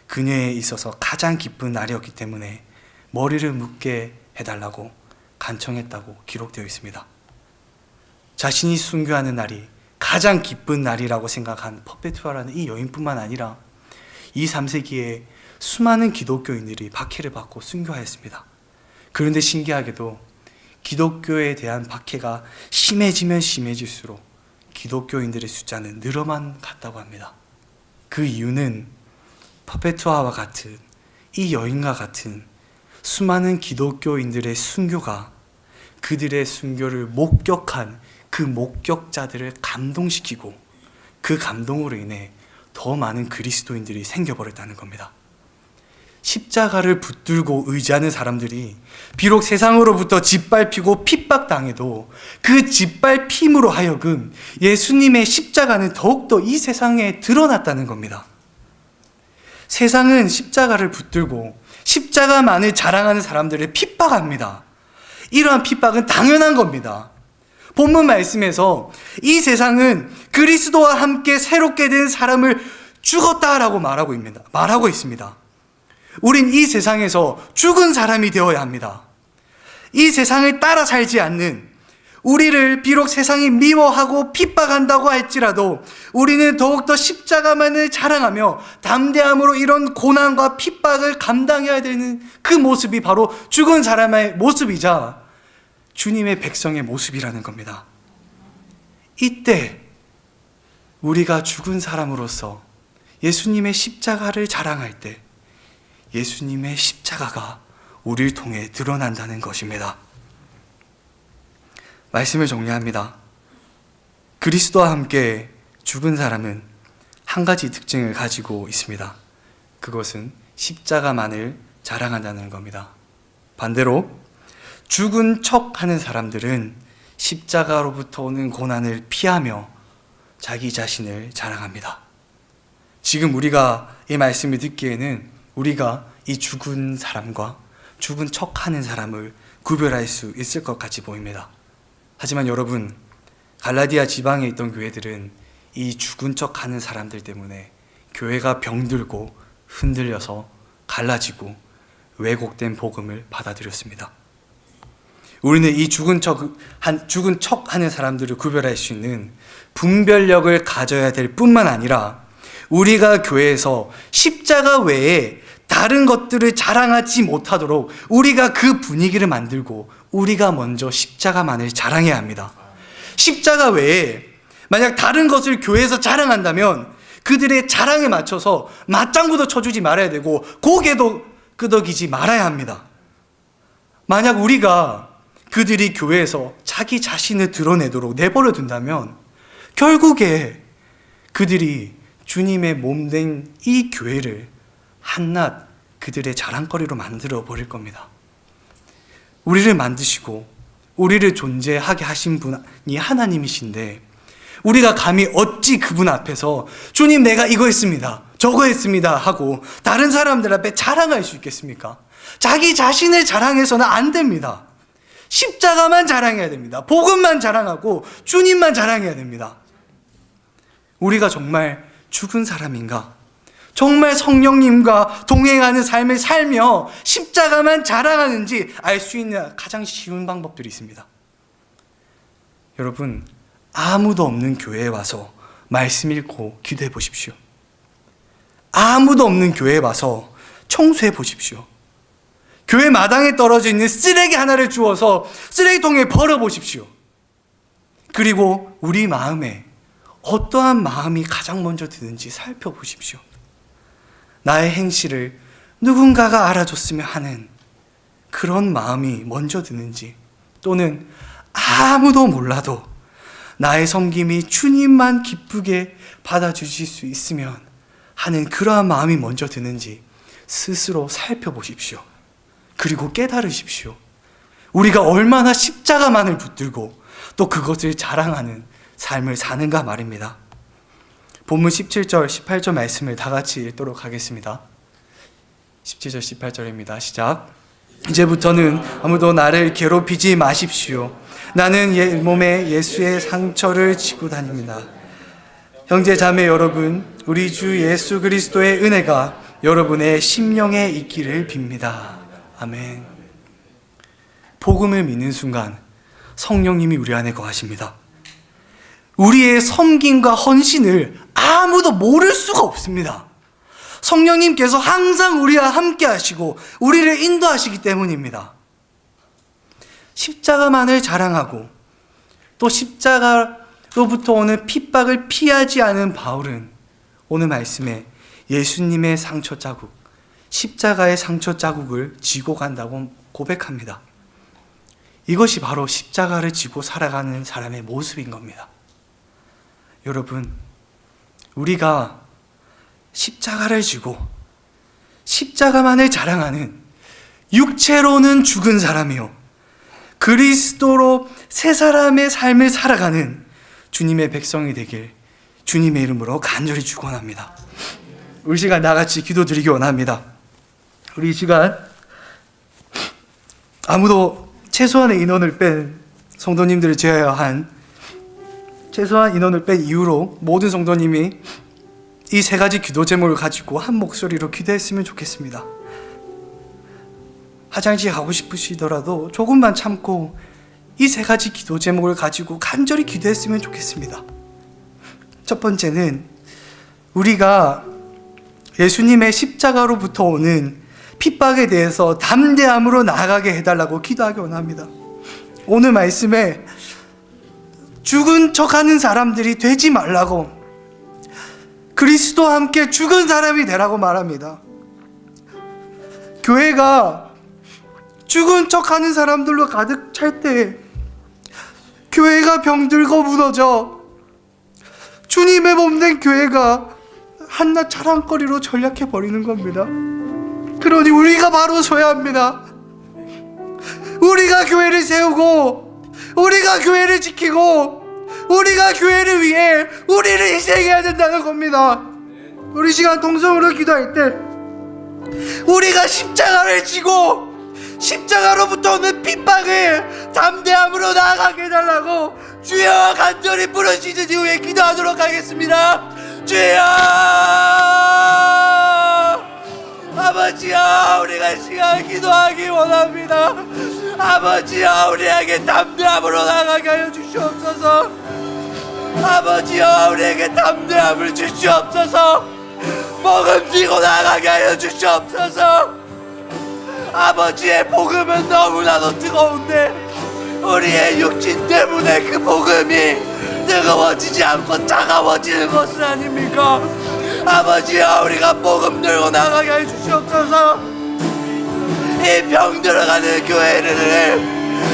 그녀에 있어서 가장 기쁜 날이었기 때문에 머리를 묶게 해달라고 간청했다고 기록되어 있습니다. 자신이 순교하는 날이 가장 기쁜 날이라고 생각한 퍼페투아라는 이 여인뿐만 아니라 2, 3세기에 수많은 기독교인들이 박해를 받고 순교하였습니다. 그런데 신기하게도 기독교에 대한 박해가 심해지면 심해질수록 기독교인들의 숫자는 늘어만 갔다고 합니다. 그 이유는 퍼페투아와 같은 이 여인과 같은 수많은 기독교인들의 순교가 그들의 순교를 목격한 그 목격자들을 감동시키고 그 감동으로 인해 더 많은 그리스도인들이 생겨버렸다는 겁니다. 십자가를 붙들고 의지하는 사람들이 비록 세상으로부터 짓밟히고 핍박당해도 그 짓밟힘으로 하여금 예수님의 십자가는 더욱더 이 세상에 드러났다는 겁니다. 세상은 십자가를 붙들고 십자가만을 자랑하는 사람들을 핍박합니다. 이러한 핍박은 당연한 겁니다. 본문 말씀에서 이 세상은 그리스도와 함께 새롭게 된 사람을 죽었다라고 말하고 있습니다. 우린 이 세상에서 죽은 사람이 되어야 합니다. 이 세상을 따라 살지 않는, 우리를 비록 세상이 미워하고 핍박한다고 할지라도 우리는 더욱더 십자가만을 자랑하며 담대함으로 이런 고난과 핍박을 감당해야 되는 그 모습이 바로 죽은 사람의 모습이자 주님의 백성의 모습이라는 겁니다. 이때 우리가 죽은 사람으로서 예수님의 십자가를 자랑할 때 예수님의 십자가가 우리를 통해 드러난다는 것입니다. 말씀을 정리합니다. 그리스도와 함께 죽은 사람은 한 가지 특징을 가지고 있습니다. 그것은 십자가만을 자랑한다는 겁니다. 반대로 죽은 척하는 사람들은 십자가로부터 오는 고난을 피하며 자기 자신을 자랑합니다. 지금 우리가 이 말씀을 듣기에는 우리가 이 죽은 사람과 죽은 척하는 사람을 구별할 수 있을 것 같이 보입니다. 하지만 여러분, 갈라디아 지방에 있던 교회들은 이 죽은 척하는 사람들 때문에 교회가 병들고 흔들려서 갈라지고 왜곡된 복음을 받아들였습니다. 우리는 이 죽은 척하는 사람들을 구별할 수 있는 분별력을 가져야 될 뿐만 아니라 우리가 교회에서 십자가 외에 다른 것들을 자랑하지 못하도록 우리가 그 분위기를 만들고 우리가 먼저 십자가만을 자랑해야 합니다. 십자가 외에 만약 다른 것을 교회에서 자랑한다면 그들의 자랑에 맞춰서 맞장구도 쳐주지 말아야 되고 고개도 끄덕이지 말아야 합니다. 만약 우리가 그들이 교회에서 자기 자신을 드러내도록 내버려 둔다면 결국에 그들이 주님의 몸된 이 교회를 한낱 그들의 자랑거리로 만들어 버릴 겁니다. 우리를 만드시고 우리를 존재하게 하신 분이 하나님이신데 우리가 감히 어찌 그분 앞에서 주님 내가 이거 했습니다, 저거 했습니다 하고 다른 사람들 앞에 자랑할 수 있겠습니까? 자기 자신을 자랑해서는 안 됩니다. 십자가만 자랑해야 됩니다. 복음만 자랑하고 주님만 자랑해야 됩니다. 우리가 정말 죽은 사람인가? 정말 성령님과 동행하는 삶을 살며 십자가만 자랑하는지 알 수 있는 가장 쉬운 방법들이 있습니다. 여러분, 아무도 없는 교회에 와서 말씀 읽고 기도해 보십시오. 아무도 없는 교회에 와서 청소해 보십시오. 교회 마당에 떨어져 있는 쓰레기 하나를 주워서 쓰레기통에 버려 보십시오. 그리고 우리 마음에 어떠한 마음이 가장 먼저 드는지 살펴보십시오. 나의 행실을 누군가가 알아줬으면 하는 그런 마음이 먼저 드는지, 또는 아무도 몰라도 나의 섬김이 주님만 기쁘게 받아주실 수 있으면 하는 그러한 마음이 먼저 드는지 스스로 살펴보십시오. 그리고 깨달으십시오. 우리가 얼마나 십자가만을 붙들고 또 그것을 자랑하는 삶을 사는가 말입니다. 본문 17절, 18절 말씀을 다 같이 읽도록 하겠습니다. 17절, 18절입니다. 시작. 이제부터는 아무도 나를 괴롭히지 마십시오. 나는 몸에 예수의 상처를 지고 다닙니다. 형제 자매 여러분, 우리 주 예수 그리스도의 은혜가 여러분의 심령에 있기를 빕니다. 아멘. 복음을 믿는 순간 성령님이 우리 안에 거하십니다. 우리의 섬김과 헌신을 아무도 모를 수가 없습니다. 성령님께서 항상 우리와 함께 하시고 우리를 인도하시기 때문입니다. 십자가만을 자랑하고 또 십자가로부터 오는 핍박을 피하지 않은 바울은 오늘 말씀에 예수님의 상처 자국, 십자가의 상처 자국을 지고 간다고 고백합니다. 이것이 바로 십자가를 지고 살아가는 사람의 모습인 겁니다. 여러분, 우리가 십자가를 지고 십자가만을 자랑하는 육체로는 죽은 사람이요 그리스도로 새 사람의 삶을 살아가는 주님의 백성이 되길 주님의 이름으로 간절히 축원합니다. 우리 시간 나같이 기도드리기 원합니다. 우리 시간 아무도 최소한의 인원을 뺀 성도님들을 제외한 최소한 인원을 뺀 이후로 모든 성도님이 이 세 가지 기도 제목을 가지고 한 목소리로 기도했으면 좋겠습니다. 화장실 가고 싶으시더라도 조금만 참고 이 세 가지 기도 제목을 가지고 간절히 기도했으면 좋겠습니다. 첫 번째는 우리가 예수님의 십자가로부터 오는 핍박에 대해서 담대함으로 나아가게 해달라고 기도하기 원합니다. 오늘 말씀에 죽은 척하는 사람들이 되지 말라고, 그리스도와 함께 죽은 사람이 되라고 말합니다. 교회가 죽은 척하는 사람들로 가득 찰 때 교회가 병들고 무너져 주님의 몸된 교회가 한낱 자랑거리로 전락해 버리는 겁니다. 그러니 우리가 바로 서야 합니다. 우리가 교회를 세우고 우리가 교회를 지키고 우리가 교회를 위해 우리를 희생해야 된다는 겁니다. 우리 시간 동성으로 기도할 때 우리가 십자가를 지고 십자가로부터 오는 핍박을 담대함으로 나아가게 해달라고 주여 간절히 부르짖은 이후에 기도하도록 하겠습니다. 주여, 아버지여, 우리가 이 시간 기도하기 원합니다. 아버지여, 우리에게 담대함으로 나아가게 하여 주시옵소서. 아버지여, 우리에게 담대함을 주시옵소서. 복음 들고 나아가게 하여 주시옵소서. 아버지의 복음은 너무나도 뜨거운데 우리의 육신 때문에 그 복음이 뜨거워지지 않고 차가워지는 것은 아닙니까? 아버지여, 우리가 복음 들고 나가게 해 주시옵소서. 이 병 들어가는 교회를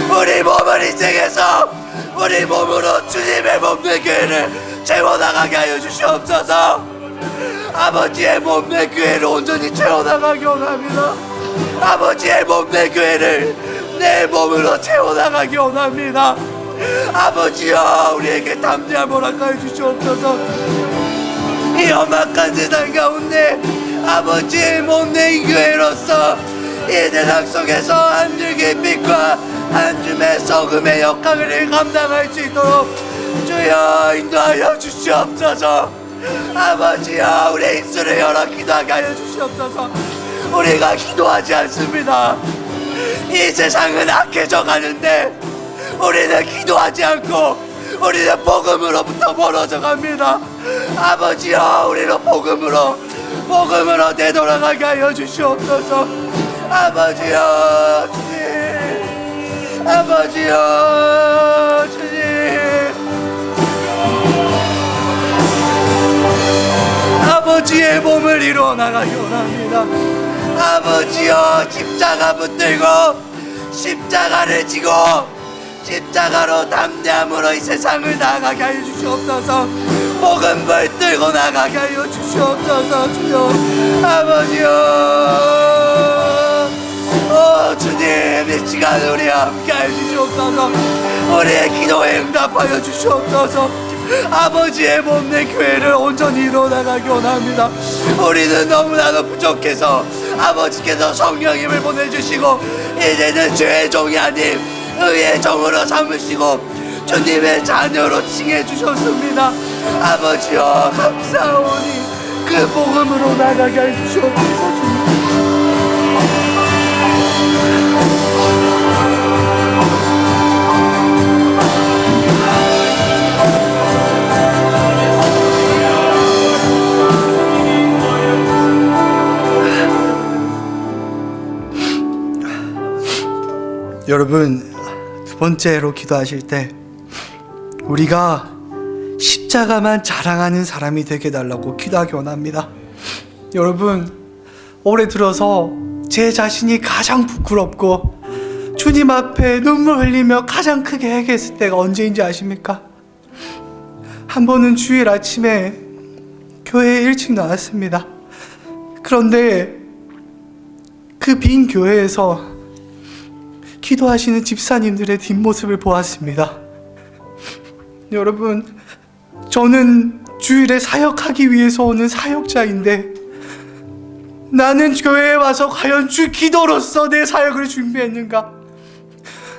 우리 몸을 희생해서 우리 몸으로 주님의 몸된 교회를 채워나가게 하여 주시옵소서. 아버지의 몸된 교회를 온전히 채워나가기 원합니다. 아버지의 몸된 교회를 내 몸으로 채워나가기 원합니다. 아버지여, 우리에게 담대함 허락하여 주시옵소서. 이 험악한 세상 가운데 아버지의 몸된 교회로서 이 세상 속에서 한 줄기 빛과 한 줌의 소금의 역할을 감당할 수 있도록 주여 인도하여 주시옵소서. 아버지여, 우리의 입술을 열어 기도하게 하여 주시옵소서. 우리가 기도하지 않습니다. 이 세상은 악해져 가는데 우리는 기도하지 않고 우리는 복음으로부터 멀어져 갑니다. 아버지여, 우리는 복음으로 되돌아가게 하여 주시옵소서. 아버지여, 주님, 아버지여, 주님, 아버지의 몸을 이루어 나가기 원합니다. 아버지여, 십자가 붙들고 십자가를 지고 십자가로 담대함으로 이 세상을 나가게 하여 주시옵소서. 복음 붙들고 나가게 하여 주시옵소서. 주여, 아버지여, 주님, 이 시간 우리와 함께 하여 주시옵소서. 우리의 기도에 응답하여 주시옵소서. 아버지의 몸된 교회를 온전히 이루어나가기 원합니다. 우리는 너무나도 부족해서 아버지께서 성령님을 보내주시고 이제는 죄의 종이 아닌 의의 종으로 삼으시고 주님의 자녀로 칭해주셨습니다. 아버지여, 감사하오니 그 복음으로 나가게 해주시옵소서. 여러분, 두 번째로 기도하실 때 우리가 십자가만 자랑하는 사람이 되게 해달라고 기도하기 원합니다. 여러분, 올해 들어서 제 자신이 가장 부끄럽고 주님 앞에 눈물 흘리며 가장 크게 회개했을 때가 언제인지 아십니까? 한 번은 주일 아침에 교회에 일찍 나왔습니다. 그런데 그 빈 교회에서 기도하시는 집사님들의 뒷모습을 보았습니다. 여러분, 저는 주일에 사역하기 위해서 오는 사역자인데 나는 교회에 와서 과연 주 기도로서 내 사역을 준비했는가?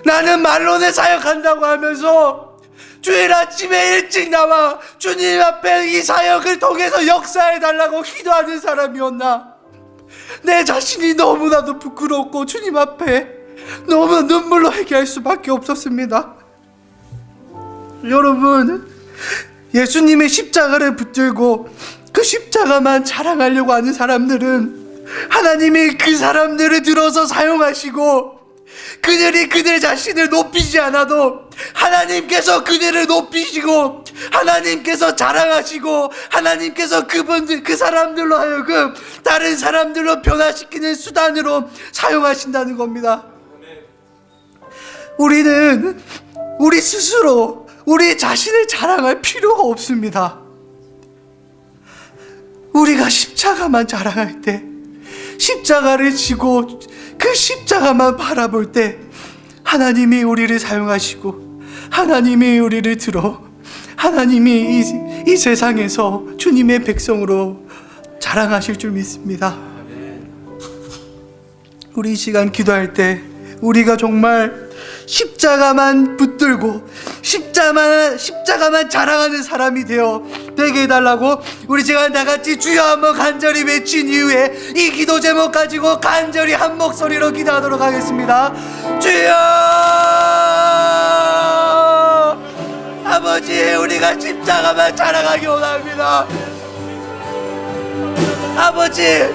나는 말로는 사역한다고 하면서 주일 아침에 일찍 나와 주님 앞에 이 사역을 통해서 역사해달라고 기도하는 사람이었나? 내 자신이 너무나도 부끄럽고 주님 앞에 너무 눈물로 회개할 수밖에 없었습니다. 여러분, 예수님의 십자가를 붙들고 그 십자가만 자랑하려고 하는 사람들은 하나님이 그 사람들을 들어서 사용하시고 그들이 그들 자신을 높이지 않아도 하나님께서 그들을 높이시고 하나님께서 자랑하시고 하나님께서 그 사람들로 하여금 다른 사람들로 변화시키는 수단으로 사용하신다는 겁니다. 우리는 우리 스스로 우리 자신을 자랑할 필요가 없습니다. 우리가 십자가만 자랑할 때, 십자가를 지고 그 십자가만 바라볼 때 하나님이 우리를 사용하시고 하나님이 우리를 들어 하나님이 이 세상에서 주님의 백성으로 자랑하실 줄 믿습니다. 우리 이 시간 기도할 때 우리가 정말 십자가만 붙들고 십자가만 자랑하는 사람이 되게 해달라고 우리 시간 다같이 주여 한번 간절히 외친 이후에 이 기도 제목 가지고 간절히 한 목소리로 기도하도록 하겠습니다. 주여, 아버지, 우리가 십자가만 자랑하기 원합니다. 아버지,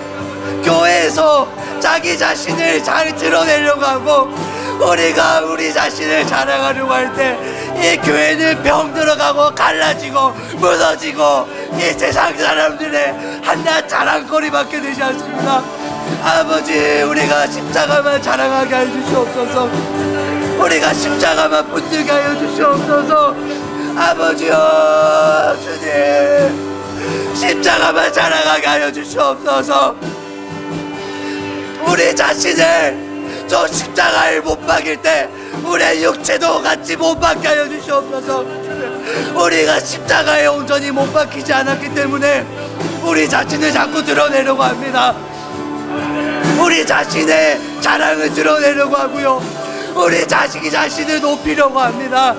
교회에서 자기 자신을 잘 드러내려고 하고 우리가 우리 자신을 자랑하려고 할 때 이 교회는 병들어가고 갈라지고 무너지고 이 세상 사람들의 한낱 자랑거리밖에 되지 않습니다. 아버지, 우리가 십자가만 자랑하게 하여 주시옵소서. 우리가 십자가만 붙들게 하여 주시옵소서. 아버지여, 주님, 십자가만 자랑하게 하여 주시옵소서. 우리 자신을 저 십자가를 못 박일 때 우리의 육체도 같이 못 박게 하여 주시옵소서. 우리가 십자가에 온전히 못 박히지 않았기 때문에 우리 자신을 자꾸 드러내려고 합니다. 우리 자신의 자랑을 드러내려고 하고요, 우리 자신을 높이려고 합니다.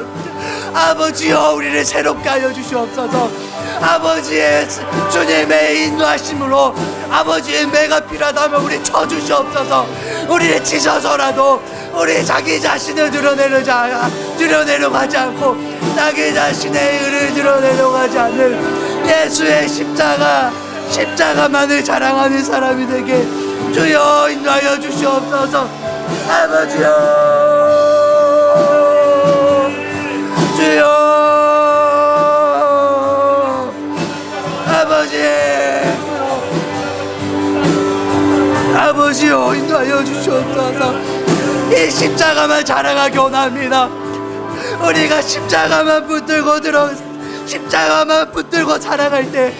아버지여, 우리를 새롭게 하여 주시옵소서. 아버지의 주님의 인도하심으로 아버지의 매가 필요하다면 우리 쳐주시옵소서. 우리를 치셔서라도 우리 자기 자신을 드러내려고 하지 않고 자기 자신의 의를 드러내려고 하지 않는 예수의 십자가만을 자랑하는 사람이 되게 주여 인도하여 주시옵소서. 아버지여, 주여, 아버지여, 인도하여 주시옵소서. 이 십자가만 자랑하기 원합니다. 우리가 십자가만 붙들고 자랑할 때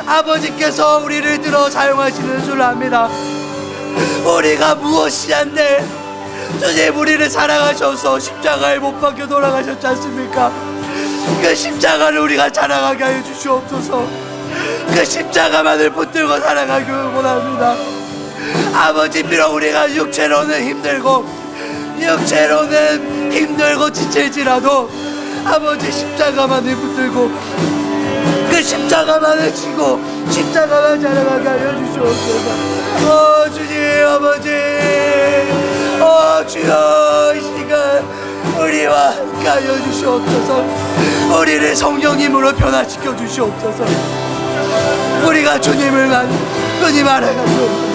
아버지께서 우리를 들어 사용하시는 줄 압니다. 우리가 무엇이한데 주님 우리를 사랑하셔서 십자가에 못 박혀 돌아가셨지 않습니까? 그 십자가를 우리가 자랑하게 하여 주시옵소서. 그 십자가만을 붙들고 살아가기 원합니다. 아버지, 비록 우리가 육체로는 힘들고 지칠지라도 아버지 십자가만을 붙들고 그 십자가만을 지고 십자가만 자랑하게 하여 주시옵소서. 주님, 아버지, 주여, 이 시간 우리와 함께 하여 주시옵소서. 우리를 성령님으로 변화시켜 주시옵소서. 우리가 주님 알아가고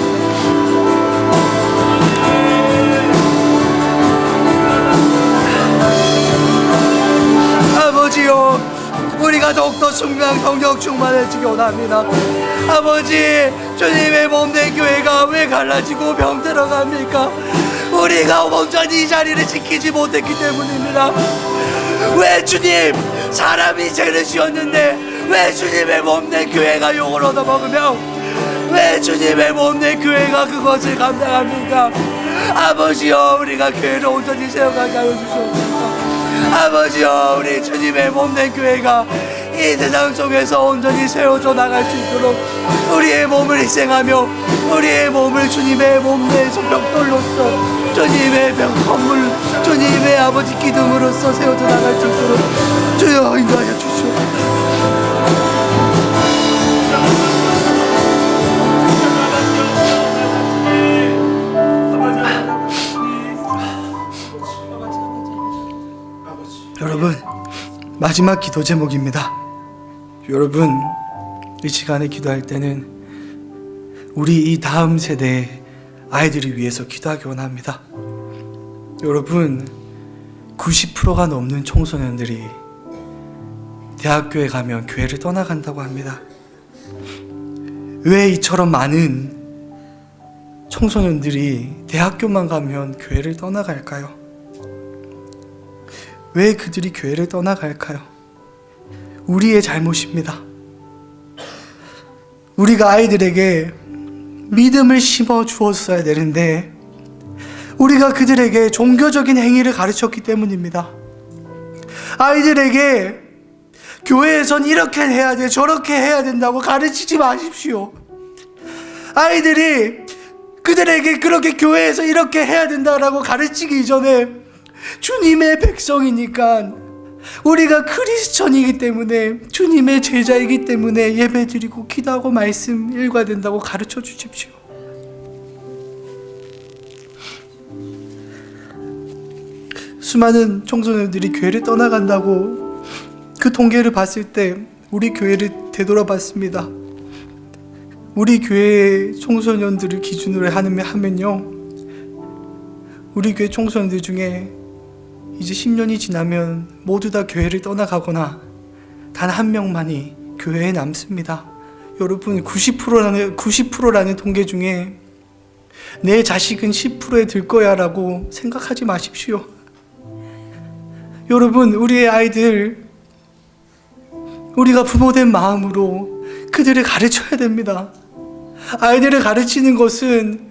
더욱더 승리한 경력 충만해지기 원합니다. 아버지, 주님의 몸된 교회가 왜 갈라지고 병들어갑니까? 우리가 온전히 이 자리를 지키지 못했기 때문입니다. 왜 주님, 사람이 죄를 지었는데 왜 주님의 몸된 교회가 욕을 얻어먹으며 왜 주님의 몸된 교회가 그것을 감당합니까? 아버지여, 우리가 교회를 온전히 세워가게 하여 주시옵소서. 아버지여, 우리 주님의 몸된 교회가 이 세상 속에서 온전히 세워져 나갈 수 있도록 우리의 몸을 희생하며 우리의 몸을 주님의 몸된 병돌로서 주님의 건물, 주님의 아버지 기둥으로서 세워져 나갈 수 있도록 주여 인도하여 주시옵소서. 여러분, 마지막 기도 제목입니다. 여러분, 이 시간에 기도할 때는 우리 이 다음 세대의 아이들을 위해서 기도하기 원합니다. 여러분, 90%가 넘는 청소년들이 대학교에 가면 교회를 떠나간다고 합니다. 왜 이처럼 많은 청소년들이 대학교만 가면 교회를 떠나갈까요? 왜 그들이 교회를 떠나갈까요? 우리의 잘못입니다. 우리가 아이들에게 믿음을 심어 주었어야 되는데 우리가 그들에게 종교적인 행위를 가르쳤기 때문입니다. 아이들에게 교회에선 이렇게 해야 돼, 저렇게 해야 된다고 가르치지 마십시오. 아이들이 그들에게 그렇게 교회에서 이렇게 해야 된다라고 가르치기 이전에 주님의 백성이니까, 우리가 크리스천이기 때문에, 주님의 제자이기 때문에 예배드리고 기도하고 말씀 읽어야 된다고 가르쳐 주십시오. 수많은 청소년들이 교회를 떠나간다고 그 통계를 봤을 때 우리 교회를 되돌아봤습니다. 우리 교회 청소년들을 기준으로 하면요, 우리 교회 청소년들 중에 이제 10년이 지나면 모두 다 교회를 떠나가거나 단 한 명만이 교회에 남습니다. 여러분, 90%라는 통계 중에 내 자식은 10%에 들 거야 라고 생각하지 마십시오. 여러분, 우리의 아이들, 우리가 부모된 마음으로 그들을 가르쳐야 됩니다. 아이들을 가르치는 것은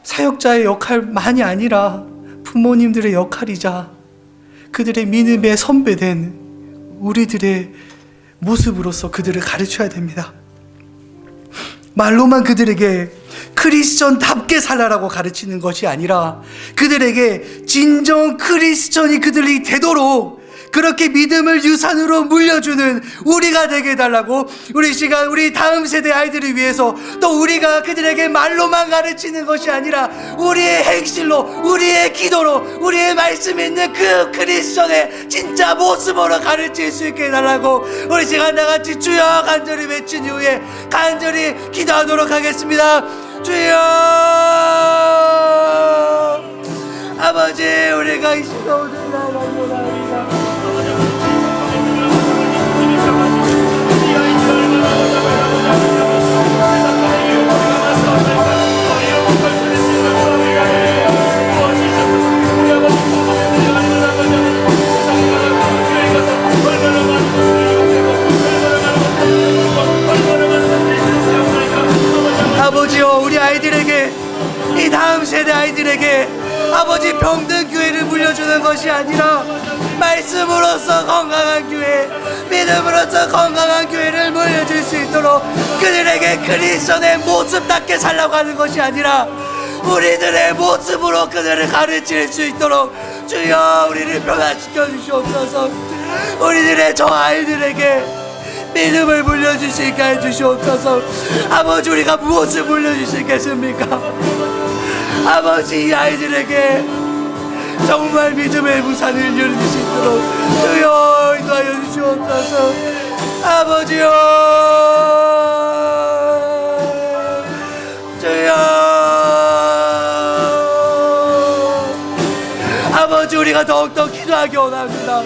사역자의 역할만이 아니라 부모님들의 역할이자 그들의 믿음의 선배된 우리들의 모습으로서 그들을 가르쳐야 됩니다. 말로만 그들에게 크리스천답게 살아라고 가르치는 것이 아니라 그들에게 진정 크리스천이 그들이 되도록 그렇게 믿음을 유산으로 물려주는 우리가 되게 해달라고, 우리 다음 세대 아이들을 위해서, 또 우리가 그들에게 말로만 가르치는 것이 아니라 우리의 행실로, 우리의 기도로, 우리의 말씀 있는 그 크리스천의 진짜 모습으로 가르칠 수 있게 해달라고 우리 시간 다같이 주여 간절히 외친 이후에 간절히 기도하도록 하겠습니다. 주여, 아버지, 우리가 이 시간 오늘 나갑니다. 아버지요, 우리 아이들에게, 이 다음 세대 아이들에게 아버지 병든 교회를 물려주는 것이 아니라 말씀으로서 건강한 교회, 믿음으로서 건강한 교회를 물려줄 수 있도록 그들에게 크리스천의 모습답게 살라고 하는 것이 아니라 우리들의 모습으로 그들을 가르칠 수 있도록 주여 우리를 변화시켜 주시옵소서. 우리들의 저 아이들에게 믿음을 물려주시게 해주시옵소서. 아버지, 우리가 무엇을 물려주시겠습니까? 아버지, 이 아이들에게 정말 믿음의 무산을 열릴 수 있도록 주여 인도하여 주시옵소서. 아버지요, 주여, 아버지, 우리가 더욱더 기도하기 원합니다.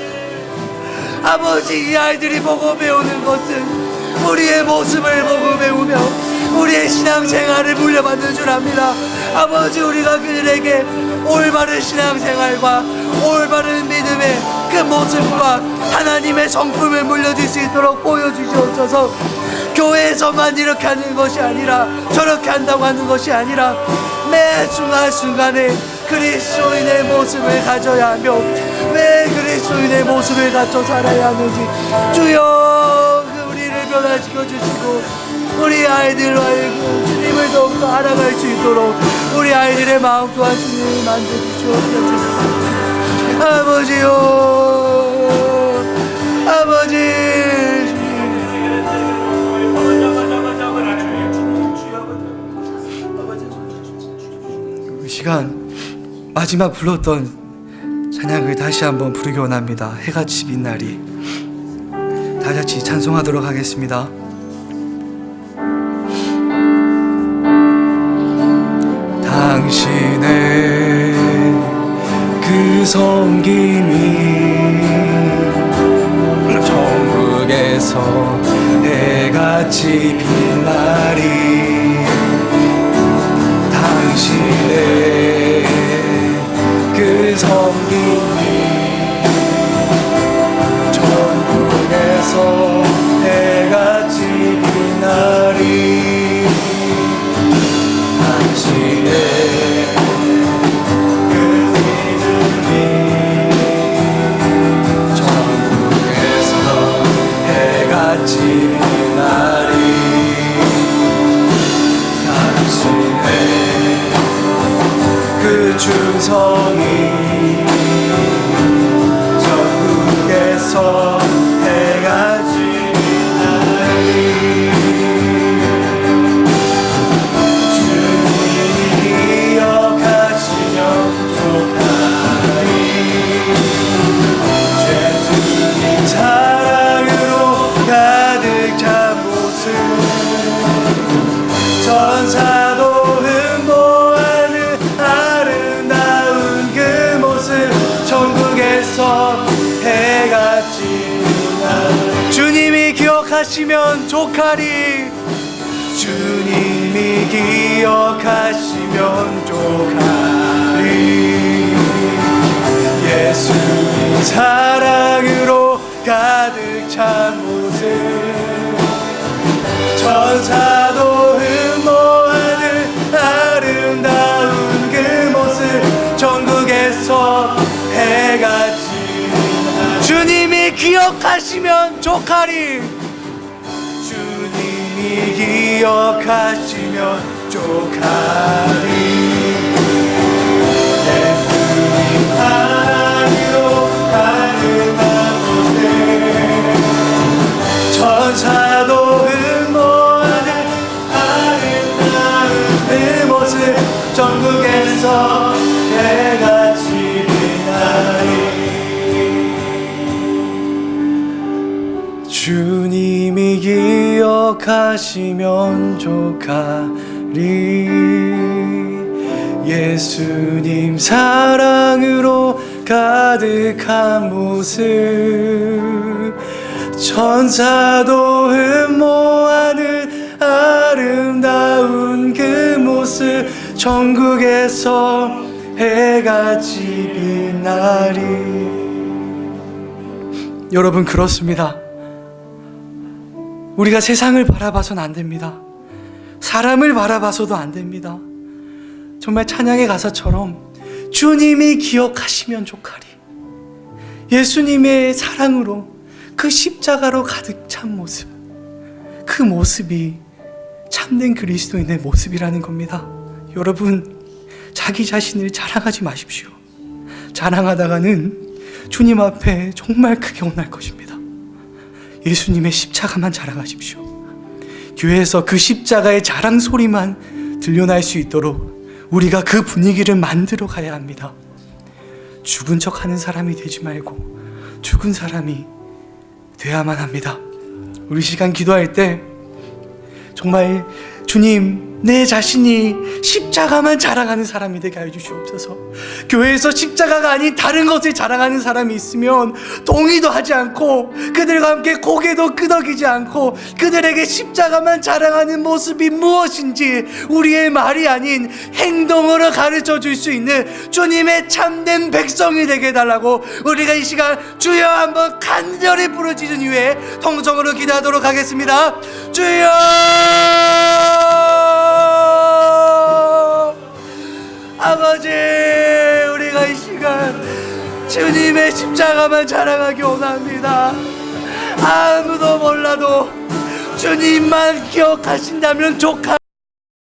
아버지, 이 아이들이 보고 배우는 것은 우리의 모습을 보고 배우며 우리의 신앙생활을 물려받는 줄 압니다. 아버지, 우리가 그들에게 올바른 신앙생활과 올바른 믿음의 그 모습과 하나님의 성품을 물려줄 수 있도록 보여주시옵소서. 교회에서만 이렇게 하는 것이 아니라 저렇게 한다고 하는 것이 아니라 매 순간순간에 그리스도인의 모습을 가져야 하며 왜 그리스도인의 모습을 갖춰 살아야 하는지 주여, 그 우리를 변화시켜 주시고 우리 아이들로 하여금 주님을 더욱더 알아갈 수 있도록 우리 아이들의 마음 또한 주님을 만져주시옵소서. 아버지요, 아버지, 이 시간 마지막 불렀던 찬양을 다시 한번 부르기 원합니다. 해같이 빛나리. 다 같이 찬송하도록 하겠습니다. 당신의 그 섬김이 천국에서 해같이 빛나리. 당신의 그 섬김이 천국에서 해같이 빛나리. 당신의 그 믿음이 천국에서 해같이 빛나리. 당신의 그 충성이 천국에서 해같이 빛나리. 전사도 흠모하는 아름다운 그 모습 천국에서 해같이 빛나리. 주님이 기억하시면 족하리. 주님이 기억하시면 족하리. 예수님 사랑으로 가득 찬 모습 천사도 흠모하는 아름다운 그 모습 천국에서 해같이 주님이 기억하시면 족하리. 주님이 기억하시면 족하리. 예수님 사랑으로 가득한 곳에 천사도 전국에서 해같이 빛나리. 주님이 기억하시면 족하리. 예수님 사랑으로 가득한 모습 천사도 흠모하는 아름다운 그 모습 천국에서 해같이 빛나리. 여러분, 그렇습니다. 우리가 세상을 바라봐서는 안 됩니다. 사람을 바라봐서도 안 됩니다. 정말 찬양의 가사처럼 주님이 기억하시면 족하리. 예수님의 사랑으로 그 십자가로 가득 찬 모습, 그 모습이 참된 그리스도인의 모습이라는 겁니다. 여러분, 자기 자신을 자랑하지 마십시오. 자랑하다가는 주님 앞에 정말 크게 혼날 것입니다. 예수님의 십자가만 자랑하십시오. 교회에서 그 십자가의 자랑 소리만 들려날 수 있도록 우리가 그 분위기를 만들어 가야 합니다. 죽은 척 하는 사람이 되지 말고 죽은 사람이 돼야만 합니다. 우리 시간 기도할 때 정말 주님, 내 자신이 십자가만 자랑하는 사람이 되게 하여 주시옵소서. 교회에서 십자가가 아닌 다른 것을 자랑하는 사람이 있으면 동의도 하지 않고 그들과 함께 고개도 끄덕이지 않고 그들에게 십자가만 자랑하는 모습이 무엇인지 우리의 말이 아닌 행동으로 가르쳐 줄 수 있는 주님의 참된 백성이 되게 해달라고 우리가 이 시간 주여 한번 간절히 부르짖은 이후에 통성으로 기도하도록 하겠습니다. 주여! 아버지, 우리가 이 시간 주님의 십자가만 자랑하기 원합니다. 아무도 몰라도 주님만 기억하신다면 족하